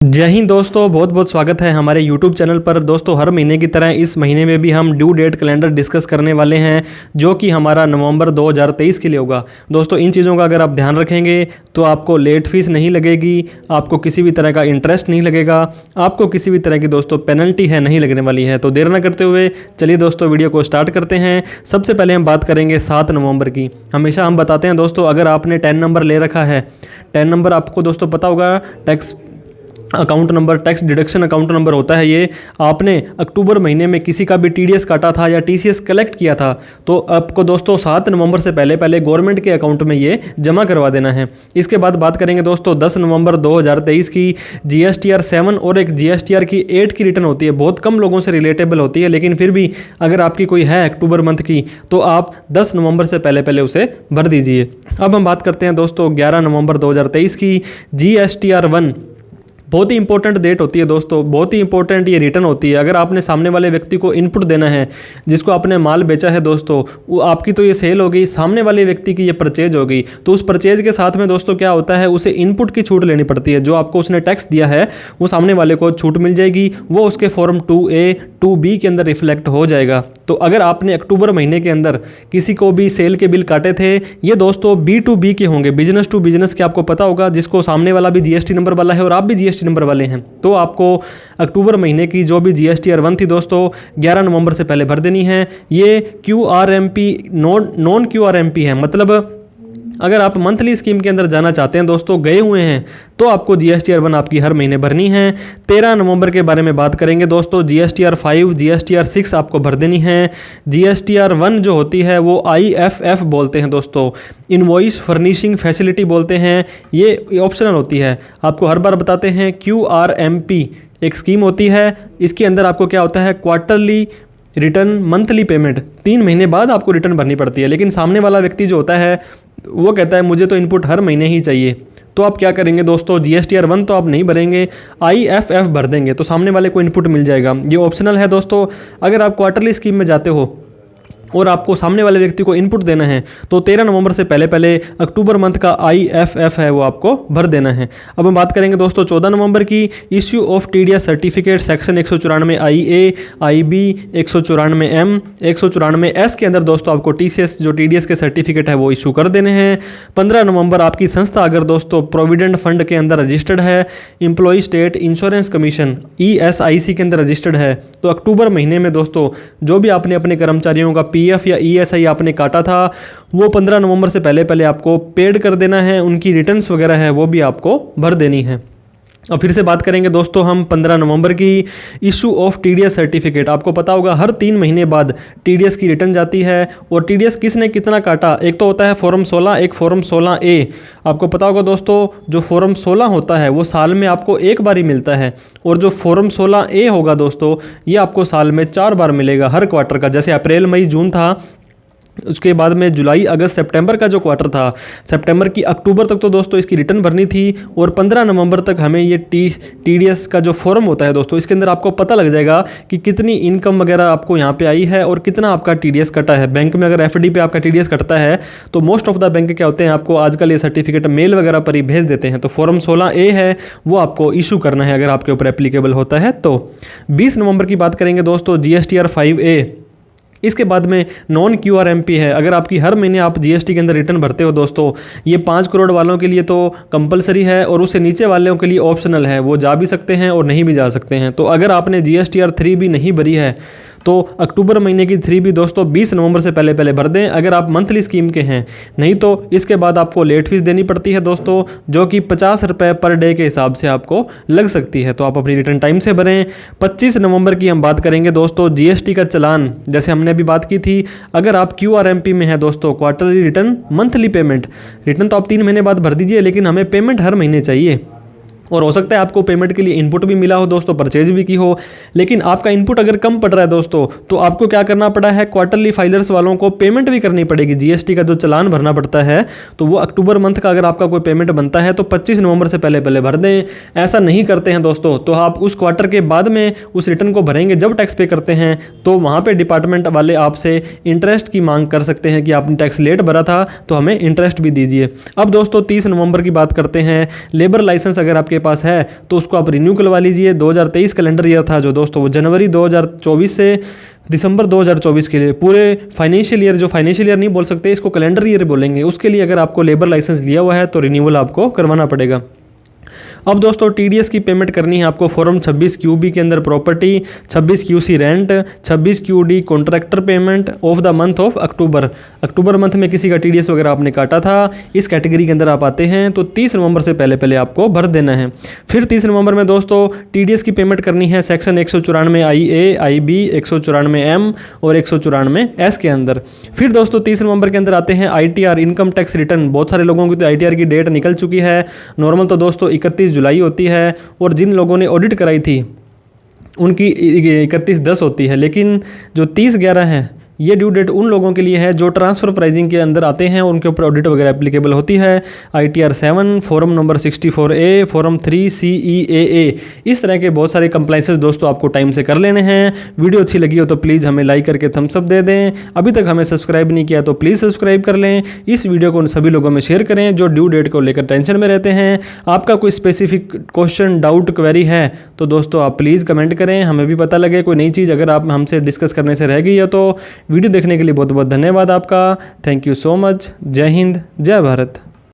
जय हिंद दोस्तों, बहुत बहुत स्वागत है हमारे YouTube चैनल पर। दोस्तों, हर महीने की तरह इस महीने में भी हम ड्यू डेट कैलेंडर डिस्कस करने वाले हैं, जो कि हमारा नवंबर 2023 के लिए होगा। दोस्तों, इन चीज़ों का अगर आप ध्यान रखेंगे तो आपको लेट फीस नहीं लगेगी, आपको किसी भी तरह का इंटरेस्ट नहीं लगेगा, आपको किसी भी तरह की दोस्तों पेनल्टी है नहीं लगने वाली है। तो देर न करते हुए चलिए दोस्तों वीडियो को स्टार्ट करते हैं। सबसे पहले हम बात करेंगे 7 नवंबर की। हमेशा हम बताते हैं दोस्तों, अगर आपने 10 नंबर ले रखा है, 10 नंबर आपको दोस्तों पता होगा tax account number, tax deduction account number होता है ये। आपने अक्टूबर महीने में किसी का भी टीडीएस काटा था या टीसीएस कलेक्ट किया था, तो आपको दोस्तों 7 नवंबर से पहले पहले गवर्नमेंट के अकाउंट में ये जमा करवा देना है। इसके बाद बात करेंगे दोस्तों 10 नवंबर 2023 की। जीएसटीआर 7 और एक जीएसटीआर की 8 की रिटर्न होती है। बहुत कम लोगों से रिलेटेबल होती है, लेकिन फिर भी अगर आपकी कोई है अक्टूबर मंथ की, तो आप 10 नवंबर से पहले पहले उसे भर दीजिए। अब हम बात करते हैं दोस्तों 11 नवंबर 2023 की। जीएसटीआर 1 बहुत ही इंपॉर्टेंट डेट होती है दोस्तों, बहुत ही इंपॉर्टेंट ये रिटर्न होती है। अगर आपने सामने वाले व्यक्ति को इनपुट देना है, जिसको आपने माल बेचा है दोस्तों, वो आपकी तो ये सेल हो गई, सामने वाले व्यक्ति की ये परचेज हो गई। तो उस परचेज के साथ में दोस्तों क्या होता है, उसे इनपुट की छूट लेनी पड़ती है। जो आपको उसने टैक्स दिया है वो सामने वाले को छूट मिल जाएगी, वो उसके फॉर्म 2A 2B के अंदर रिफ्लेक्ट हो जाएगा। तो अगर आपने अक्टूबर महीने के अंदर किसी को भी सेल के बिल काटे थे, ये दोस्तों B2B के होंगे, बिजनेस टू बिजनेस के, आपको पता होगा, जिसको सामने वाला भी जीएसटी नंबर वाला है और आप भी जीएसटी नंबर वाले हैं, तो आपको अक्टूबर महीने की जो भी जीएसटीआर 1 थी दोस्तों 11 नवंबर से पहले भर देनी है। ये QRMP नॉन QRMP है, मतलब अगर आप मंथली स्कीम के अंदर जाना चाहते हैं दोस्तों, गए हुए हैं, तो आपको जीएसटीआर 1 आपकी हर महीने भरनी है। 13 नवंबर के बारे में बात करेंगे दोस्तों। जीएसटीआर 5 जीएसटीआर 6 आपको भर देनी है। जीएसटीआर 1 जो होती है वो IFF बोलते हैं दोस्तों, इनवॉइस फर्निशिंग फैसिलिटी बोलते हैं। ये ऑप्शनल होती है, आपको हर बार बताते हैं। QRMP एक स्कीम होती है, इसके अंदर आपको क्या होता है, क्वार्टरली रिटर्न, मंथली पेमेंट 3 महीने बाद आपको रिटर्न भरनी पड़ती है। लेकिन सामने वाला व्यक्ति जो होता है वो कहता है मुझे तो इनपुट हर महीने ही चाहिए, तो आप क्या करेंगे दोस्तों, जीएसटीआर 1 तो आप नहीं भरेंगे, IFF भर देंगे, तो सामने वाले को इनपुट मिल जाएगा। ये ऑप्शनल है दोस्तों। अगर आप क्वार्टरली स्कीम में जाते हो और आपको सामने वाले व्यक्ति को इनपुट देना है, तो 13 नवंबर से पहले पहले अक्टूबर मंथ का IFF है वो आपको भर देना है। अब हम बात करेंगे दोस्तों 14 नवंबर की। Issue of TDS certificate section 194 IA IB 194 M 194 S के अंदर दोस्तों आपको TCS जो TDS के सर्टिफिकेट है वो इशू कर देने हैं। 15 नवंबर आपकी संस्था अगर दोस्तों प्रोविडेंट फंड के अंदर रजिस्टर्ड है, employ state insurance commission ESIC के अंदर रजिस्टर्ड है, तो अक्टूबर महीने में दोस्तों जो भी आपने अपने कर्मचारियों का PF या ESI आपने काटा था, वो 15 नवंबर से पहले पहले आपको पेड कर देना है। उनकी रिटर्न्स वगैरह है वो भी आपको भर देनी है। और फिर से बात करेंगे दोस्तों हम 15 नवंबर की। इशू ऑफ टीडीएस सर्टिफिकेट, आपको पता होगा हर 3 महीने बाद टीडीएस की रिटर्न जाती है, और टीडीएस किसने कितना काटा, एक तो होता है फॉर्म 16, एक फॉर्म 16A। आपको पता होगा दोस्तों जो फॉर्म 16 होता है वो साल में आपको एक बार ही मिलता है, और जो फॉर्म 16A होगा दोस्तों ये आपको साल में 4 बार मिलेगा हर क्वार्टर का। जैसे अप्रैल मई जून था, उसके बाद में जुलाई अगस्त सितंबर का जो क्वार्टर था, सितंबर की अक्टूबर तक तो दोस्तों इसकी रिटर्न भरनी थी, और 15 नवंबर तक हमें ये TDS का जो फॉर्म होता है दोस्तों, इसके अंदर आपको पता लग जाएगा कि कितनी इनकम वगैरह आपको यहाँ पे आई है और कितना आपका TDS कटा है। बैंक में अगर FD पे आपका TDS कटता है तो मोस्ट ऑफ द बैंक क्या होते हैं, आपको आजकल ये सर्टिफिकेट मेल वगैरह पर ही भेज देते हैं। तो फॉर्म 16A है वो आपको इशू करना है अगर आपके ऊपर एप्लीकेबल होता है तो। 20 नवंबर की बात करेंगे दोस्तों, GSTR 5A। इसके बाद में नॉन QRMP है। अगर आपकी हर महीने आप GST के अंदर रिटर्न भरते हो दोस्तों, ये 5 करोड़ वालों के लिए तो कंपलसरी है, और उससे नीचे वालों के लिए ऑप्शनल है, वो जा भी सकते हैं और नहीं भी जा सकते हैं। तो अगर आपने GSTR 3 भी नहीं भरी है तो अक्टूबर महीने की 3 भी दोस्तों 20 नवंबर से पहले पहले भर दें, अगर आप मंथली स्कीम के हैं। नहीं तो इसके बाद आपको लेट फीस देनी पड़ती है दोस्तों, जो कि 50 रुपये पर डे के हिसाब से आपको लग सकती है। तो आप अपनी रिटर्न टाइम से भरें। 25 नवंबर की हम बात करेंगे दोस्तों, GST का चालान, जैसे हमने अभी बात की थी, अगर आप QRMP में है दोस्तों, quarterly return monthly payment, return तो आप 3 महीने बाद भर दीजिए, लेकिन हमें पेमेंट हर महीने चाहिए। और हो सकता है आपको पेमेंट के लिए इनपुट भी मिला हो दोस्तों, परचेज भी की हो, लेकिन आपका इनपुट अगर कम पड़ रहा है दोस्तों, तो आपको क्या करना पड़ा है, क्वार्टरली फाइलर्स वालों को पेमेंट भी करनी पड़ेगी। जीएसटी का जो चालान भरना पड़ता है, तो वो अक्टूबर मंथ का अगर आपका कोई पेमेंट बनता है तो 25 नवंबर से पहले पहले भर दें। ऐसा नहीं करते हैं दोस्तों तो आप उस क्वार्टर के बाद में उस रिटर्न को भरेंगे जब टैक्स पे करते हैं, तो वहाँ पर डिपार्टमेंट वाले आपसे इंटरेस्ट की मांग कर सकते हैं कि आपने टैक्स लेट भरा था तो हमें इंटरेस्ट भी दीजिए। अब दोस्तों 30 नवंबर की बात करते हैं। लेबर लाइसेंस अगर आपके आपके पास है तो उसको आप रिन्यू करवा लीजिए। 2023 कैलेंडर ईयर था जो दोस्तों, वो जनवरी 2024 से दिसंबर 2024 के लिए पूरे फाइनेंशियल ईयर, जो फाइनेंशियल ईयर नहीं बोल सकते, इसको कैलेंडर ईयर बोलेंगे, उसके लिए अगर आपको लेबर लाइसेंस लिया हुआ है तो रिन्यूअल आपको करवाना पड़ेगा। अब दोस्तों टीडीएस की पेमेंट करनी है आपको फॉर्म 26 QB के अंदर property, 26 QC rent, 26 QD contractor payment of the month of October month में किसी का टीडीएस वगैरह आपने काटा था, इस कैटेगरी के अंदर आप आते हैं तो 30 नवंबर से पहले आपको भर देना है। फिर 30 नवंबर में दोस्तों टीडीएस की पेमेंट करनी है सेक्शन 194 IA, IB, 194 M और 194 S के अंदर। फिर दोस्तों 30 नवंबर के अंदर आते हैं ITR इनकम टैक्स रिटर्न। बहुत सारे लोगों की तो ITR की डेट निकल चुकी है। नॉर्मल तो दोस्तों 31 जुलाई होती है और जिन लोगों ने ऑडिट कराई थी उनकी 31/10 होती है, लेकिन जो 30/11 है ये ड्यू डेट उन लोगों के लिए है जो ट्रांसफ़र प्राइसिंग के अंदर आते हैं, उनके ऊपर ऑडिट वगैरह एप्लीकेबल होती है। ITR 7, form number 64A, form 3 CEAA, इस तरह के बहुत सारे कंप्लाइंसेस दोस्तों आपको टाइम से कर लेने हैं। वीडियो अच्छी लगी हो तो प्लीज़ हमें लाइक करके थम्स अप दे दें। अभी तक हमें सब्सक्राइब नहीं किया तो प्लीज़ सब्सक्राइब कर लें। इस वीडियो को उन सभी लोगों में शेयर करें जो ड्यू डेट को लेकर टेंशन में रहते हैं। आपका कोई स्पेसिफिक क्वेश्चन, डाउट, क्वेरी है तो दोस्तों आप प्लीज़ कमेंट करें, हमें भी पता लगे। कोई नई चीज़ अगर आप हमसे डिस्कस करने से रह गई है तो वीडियो देखने के लिए बहुत बहुत धन्यवाद आपका। Thank you so much. जय हिंद, जय भारत।